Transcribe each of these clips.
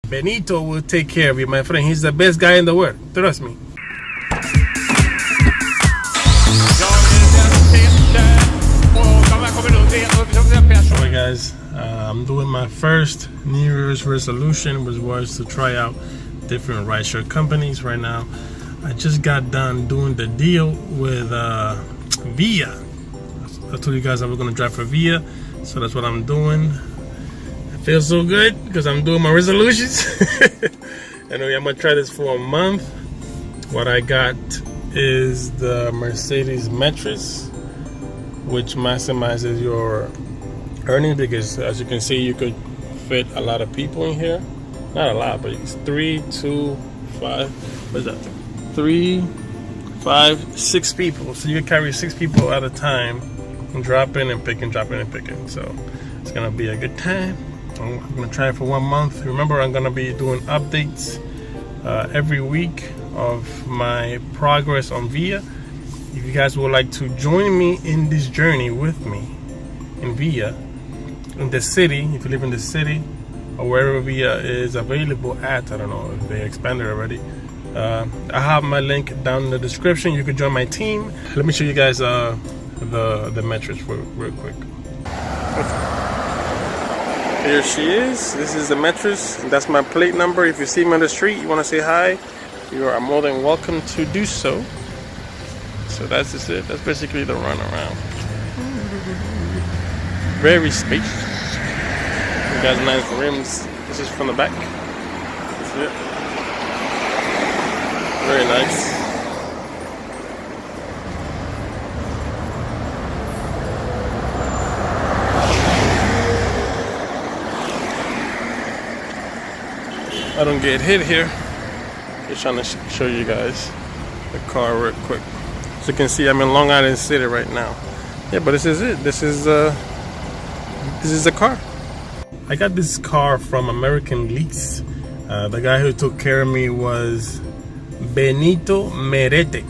Benito will take care of you, my friend. He's the best guy in the world. Trust me. Alright guys, I'm doing my first New Year's resolution, which was to try out different rideshare companies right now. I just got done doing the deal with Via. I told you guys I was going to drive for Via, so that's what I'm doing. It feels so good because I'm doing my resolutions. Anyway, I'm going to try this for a month. What I got is the Mercedes mattress, which maximizes your earnings, because as you can see, you could fit a lot of people in here. Not a lot, but it's 3, 2, 5. What's that? 3, 5, 6 people. So you can carry 6 people at a time and drop in and pick and drop in and pick it. So it's gonna be a good time. I'm gonna try it for 1 month. Remember, I'm gonna be doing updates every week of my progress on Via. If you guys would like to join me in this journey with me in Via, in the city, if you live in the city or wherever Via is available at, I don't know if they expanded already. I have my link down in the description. You can join my team. Let me show you guys the mattress real quick. Okay. Here she is. This is the mattress. That's my plate number. If you see me on the street, you want to say hi, you are more than welcome to do so. So that's just it. That's basically the run around. Very spacious. You got nice rims. This is from the back. That's it. Very nice. I don't get hit here. Just trying to show you guys the car real quick. As you can see, I'm in Long Island City right now. Yeah, but this is it. This is the car. I got this car from American Lease. The guy who took care of me was Benito Merete,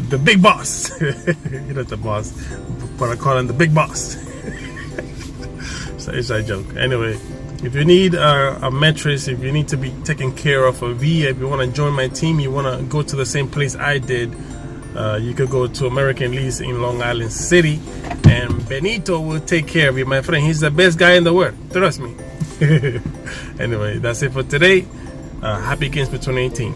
the big boss. He not the boss, but I call him the big boss. So it's a joke. Anyway, if you need a mattress, if you need to be taken care of a Via, if you want to join my team, you want to go to the same place I did, you could go to American Lease in Long Island City, and Benito will take care of you, my friend. He's the best guy in the world. Trust me. Anyway, that's it for today. Happy Games for 2018.